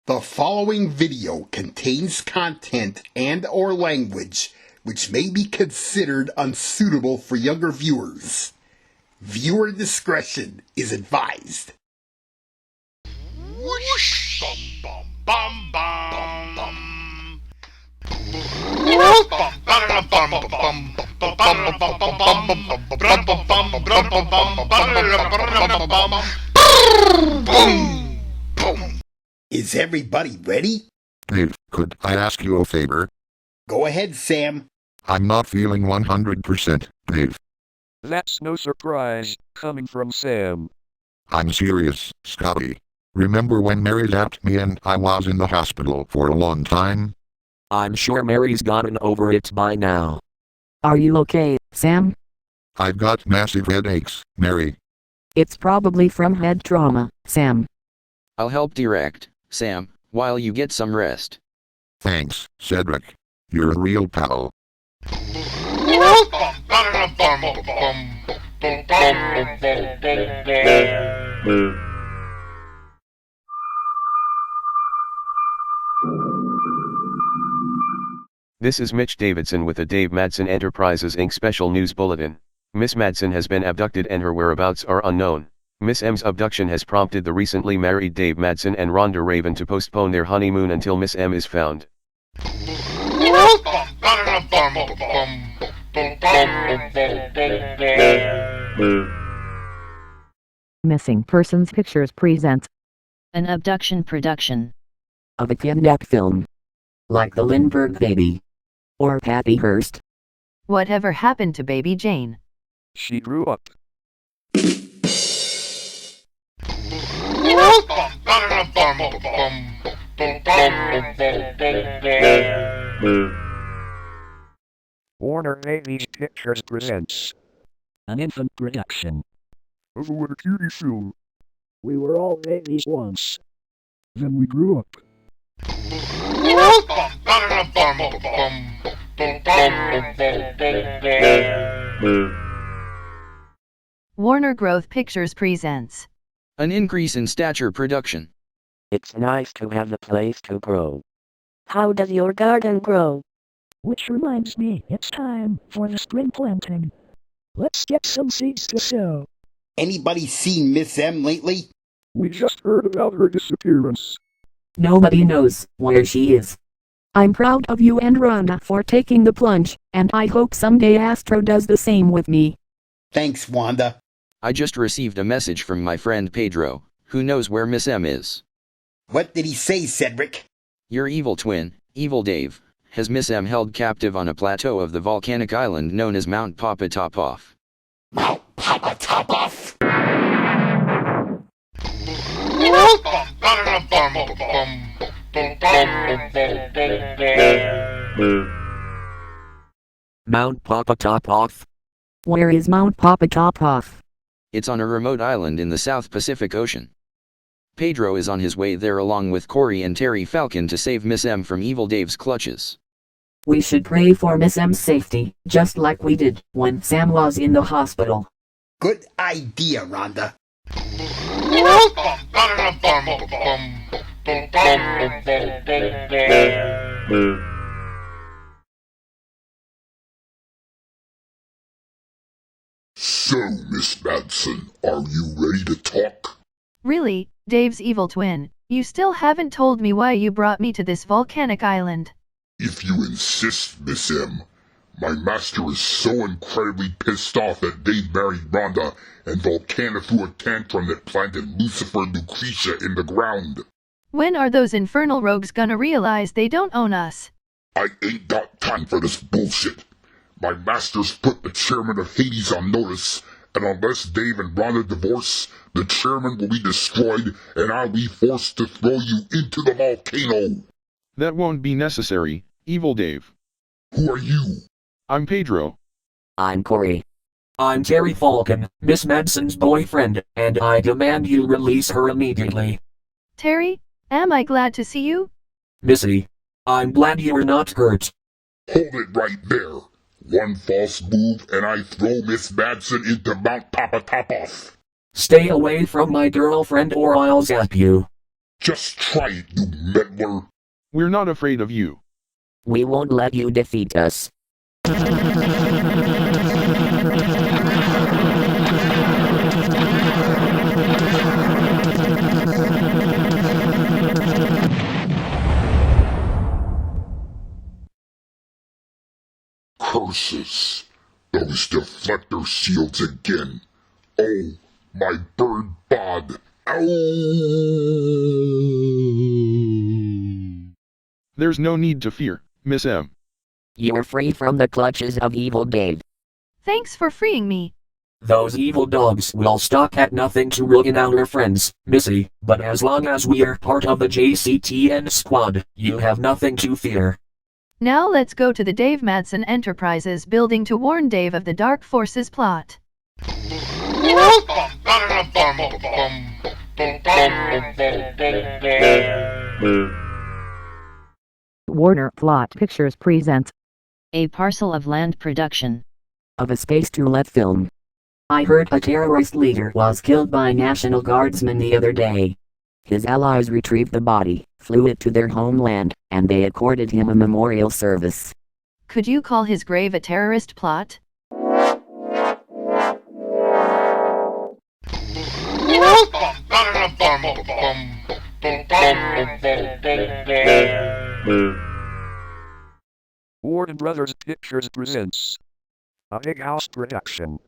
The following video contains content and/or language which may be considered unsuitable for younger viewers. Viewer discretion is advised. Whoosh! Bum bum bum bum bum. Is everybody ready? Dave, could I ask you a favor? Go ahead, Sam. I'm not feeling 100%, Dave. That's no surprise, coming from Sam. I'm serious, Scotty. Remember when Mary zapped me and I was in the hospital for a long time? I'm sure Mary's gotten over it by now. Are you okay, Sam? I've got massive headaches, Mary. It's probably from head trauma, Sam. I'll help direct, Sam, while you get some rest. Thanks, Cedric. You're a real pal. This is Mitch Davidson with the Dave Madson Enterprises Inc. Special News Bulletin. Miss Madson has been abducted and her whereabouts are unknown. Miss M's abduction has prompted the recently married Dave Madson and Rhonda Raven to postpone their honeymoon until Miss M is found. Missing Persons Pictures presents an abduction production of a kidnap film. Like the Lindbergh baby. Or Patty Hearst. Whatever happened to baby Jane? She grew up. Warner Babies Pictures presents An infant production. of a little cutie film. We were all babies once. Then we grew up. Warner Growth Pictures presents An increase in stature production. It's nice to have a place to grow. How does your garden grow? Which reminds me, it's time for the spring planting. Let's get some seeds to sow. Anybody seen Miss M lately? We just heard about her disappearance. Nobody knows where she is. I'm proud of you and Rhonda for taking the plunge, and I hope someday Astro does the same with me. Thanks, Wanda. I just received a message from my friend Pedro, who knows where Miss M is. What did he say, Cedric? Your evil twin, Evil Dave, has Miss M held captive on a plateau of the volcanic island known as Mount Papa Top Off. Mount Papa Top Off! Mount Papa Top Off? Where is Mount Papa Top Off? It's on a remote island in the South Pacific Ocean. Pedro is on his way there along with Cory and Terry Falcon to save Miss M from Evil Dave's clutches. We should pray for Miss M's safety, just like we did when Sam was in the hospital. Good idea, Rhonda. So, Miss Madson, are you ready to talk? Really, Dave's evil twin, you still haven't told me why you brought me to this volcanic island. If you insist, Miss M. My master is so incredibly pissed off that Dave married Rhonda and Vulcanna threw a tantrum that planted Lucifer and Lucretia in the ground. When are those infernal rogues gonna realize they don't own us? I ain't got time for this bullshit. My master's put the chairman of Hades on notice, and unless Dave and Rhonda divorce, the chairman will be destroyed and I'll be forced to throw you into the volcano. That won't be necessary, Evil Dave. Who are you? I'm Pedro. I'm Cory. I'm Terry Falcon, Miss Madson's boyfriend, and I demand you release her immediately. Terry, am I glad to see you? Missy, I'm glad you're not hurt. Hold it right there. One false move and I throw Miss Madson into Mount Papa Top Off. Stay away from my girlfriend or I'll zap you. Just try it, you meddler. We're not afraid of you. We won't let you defeat us. Curses. Those deflector shields again. Oh, my bird bod. Ow! There's no need to fear, Miss M. You're free from the clutches of evil Dave. Thanks for freeing me. Those evil dogs will stop at nothing to ruin our friends, Missy, but as long as we're part of the JCTN squad, you have nothing to fear. Now let's go to the Dave Madson Enterprises building to warn Dave of the Dark Forces plot. Warner Plot Pictures presents A Parcel of Land production of a space roulette film. I heard a terrorist leader was killed by National Guardsmen the other day. His allies retrieved the body, flew it to their homeland, and they accorded him a memorial service. Could you call his grave a terrorist plot? Warner Brothers Pictures presents a big house production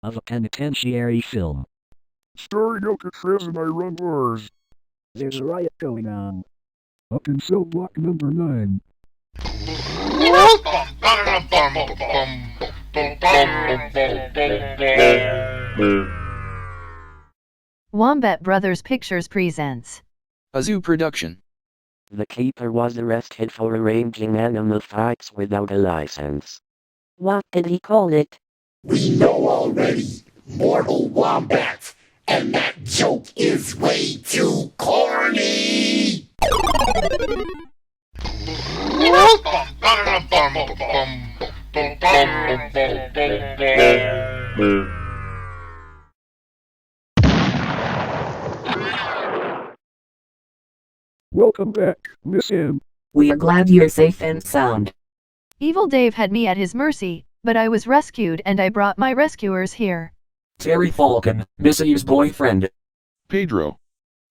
of a penitentiary film. Starring Alcatraz and I run wars. There's a riot going on up in cell block number 9. Wombat Brothers Pictures presents a zoo production. The keeper was arrested for arranging animal fights without a license. What did he call it? We know already. Mortal Wombat. And that joke is way too corny! Welcome back, Miss M. We are glad you're safe and sound. Evil Dave had me at his mercy, but I was rescued and I brought my rescuers here. Terry Falcon, Missy's boyfriend. Pedro.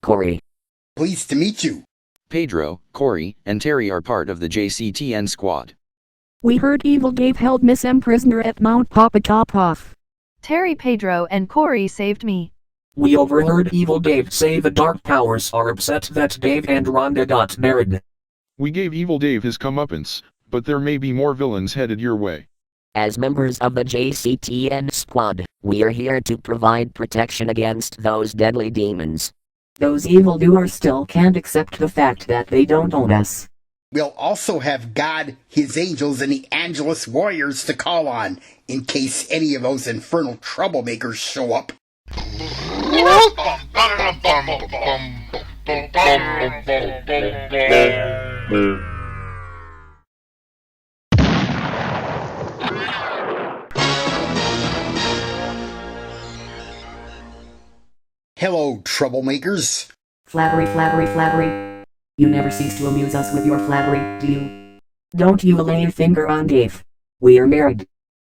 Cory. Pleased to meet you. Pedro, Cory, and Terry are part of the JCTN squad. We heard Evil Dave held Miss M prisoner at Mount Popatopoff. Terry, Pedro, and Cory saved me. We overheard Evil Dave say the Dark Powers are upset that Dave and Rhonda got married. We gave Evil Dave his comeuppance, but there may be more villains headed your way. As members of the JCTN squad, we are here to provide protection against those deadly demons. Those evildoers still can't accept the fact that they don't own us. We'll also have God, His angels, and the Angelus warriors to call on, in case any of those infernal troublemakers show up. Hello, troublemakers. Flattery, flattery, flattery. You never cease to amuse us with your flattery, do you? Don't you lay your finger on Dave. We are married.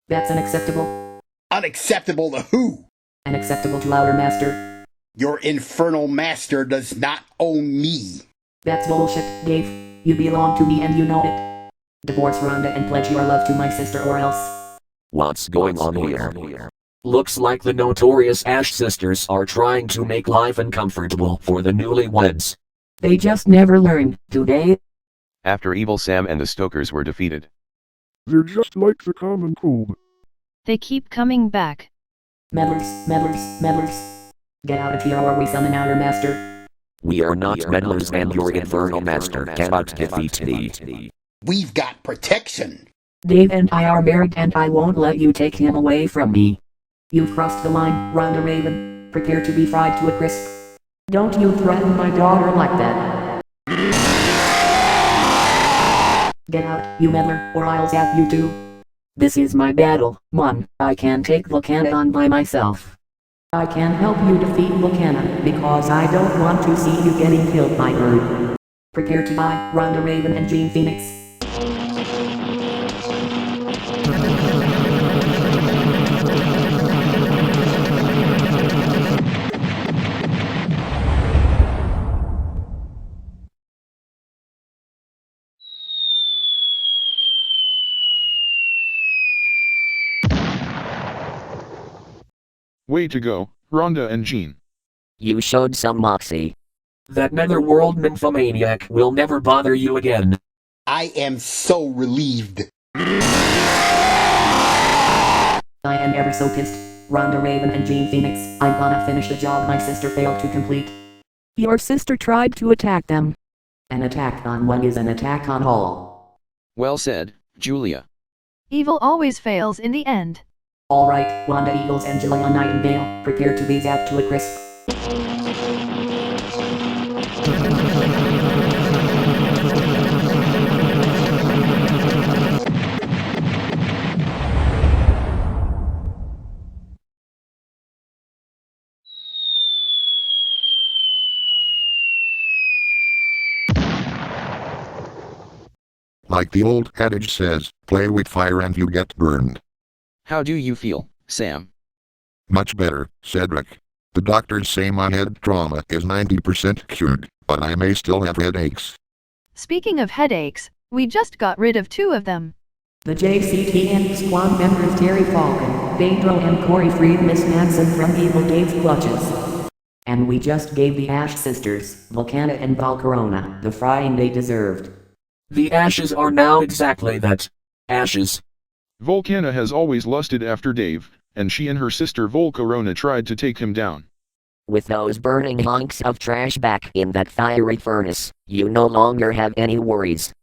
That's unacceptable. Unacceptable to who? Unacceptable to our master. Your infernal master does not own me. That's bullshit, Dave. You belong to me and you know it. Divorce Rhonda and pledge your love to my sister or else. What's going on here? Looks like the notorious Ash sisters are trying to make life uncomfortable for the newlyweds. They just never learn, do they? After Evil Sam and the Stokers were defeated. They're just like the common cold. They keep coming back. Meddlers, meddlers, meddlers. Get out of here or we summon our master. We are not meddlers and your infernal master cannot defeat me. We've got protection. Dave and I are married and I won't let you take him away from me. You've crossed the line, Rhonda Raven. Prepare to be fried to a crisp. Don't you threaten my daughter like that. Get out, you meddler, or I'll zap you too. This is my battle, Mom. I can take Vulcanna on by myself. I can help you defeat Vulcanna, because I don't want to see you getting killed by her. Prepare to buy Rhonda, Raven, and Jean Phoenix. Way to go, Rhonda and Jean. You showed some moxie. That netherworld nymphomaniac will never bother you again. I am so relieved. I am ever so pissed. Rhonda, Raven, and Jean Phoenix, I'm gonna finish the job my sister failed to complete. Your sister tried to attack them. An attack on one is an attack on all. Well said, Julia. Evil always fails in the end. Alright, Wanda Eagles and Julia Nightingale, prepare to be zapped to a crisp. Like the old adage says, play with fire and you get burned. How do you feel, Sam? Much better, Cedric. The doctors say my head trauma is 90% cured, but I may still have headaches. Speaking of headaches, we just got rid of 2 of them. The JCTN squad members Terry Falcon, Pedro and Cory freed Miss Madson from Evil Dave's clutches. And we just gave the Ash sisters, Vulcanna and Volcorona, the frying they deserved. The ashes are now exactly that. Ashes. Vulcanna has always lusted after Dave, and she and her sister Volcorona tried to take him down. With those burning hunks of trash back in that fiery furnace, you no longer have any worries.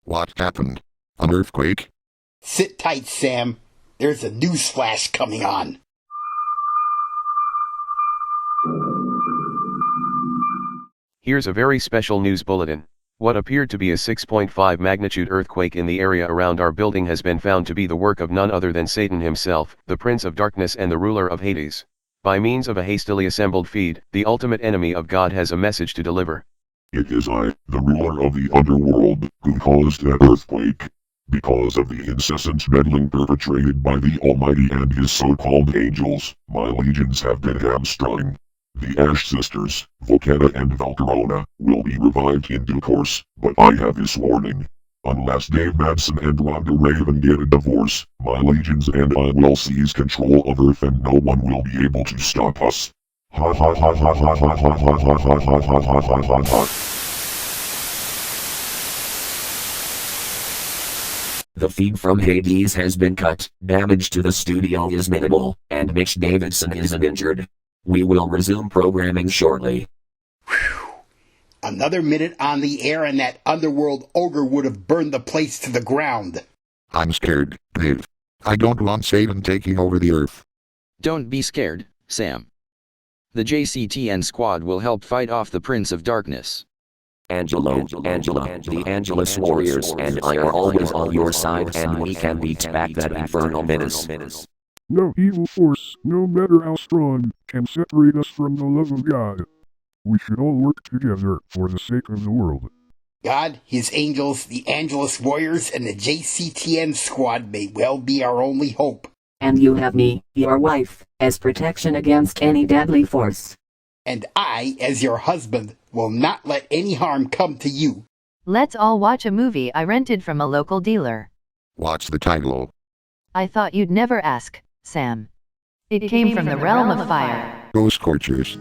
What happened? An earthquake? Sit tight, Sam. There's a news flash coming on. Here's a very special news bulletin. What appeared to be a 6.5 magnitude earthquake in the area around our building has been found to be the work of none other than Satan himself, the Prince of Darkness and the ruler of Hades. By means of a hastily assembled feed, the ultimate enemy of God has a message to deliver. It is I, the ruler of the underworld, who caused that earthquake. Because of the incessant meddling perpetrated by the Almighty and his so-called angels, my legions have been hamstrung. The Ash sisters, Vulcanna and Volcorona, will be revived in due course, but I have this warning. Unless Dave Madson and Rhonda Raven get a divorce, my legions and I will seize control of Earth and no one will be able to stop us. Ha ha ha ha ha ha ha ha ha ha ha ha ha ha ha. The feed from Hades has been cut, damage to the studio is minimal, and Mitch Davidson isn't injured. We will resume programming shortly. Whew. Another minute on the air and that underworld ogre would have burned the place to the ground. I'm scared, Dave. I don't want Satan taking over the earth. Don't be scared, Sam. The JCTN squad will help fight off the Prince of Darkness. Angelo, the Angelus warriors and I are always on your side and we can beat back that infernal menace. No evil force, no matter how strong, can separate us from the love of God. We should all work together for the sake of the world. God, his angels, the Angelus warriors, and the JCTN squad may well be our only hope. And you have me, your wife, as protection against any deadly force. And I, as your husband, will not let any harm come to you. Let's all watch a movie I rented from a local dealer. What's the title? I thought you'd never ask, Sam. It came from the realm of fire. Go Scorchers.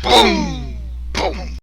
Boom! Boom!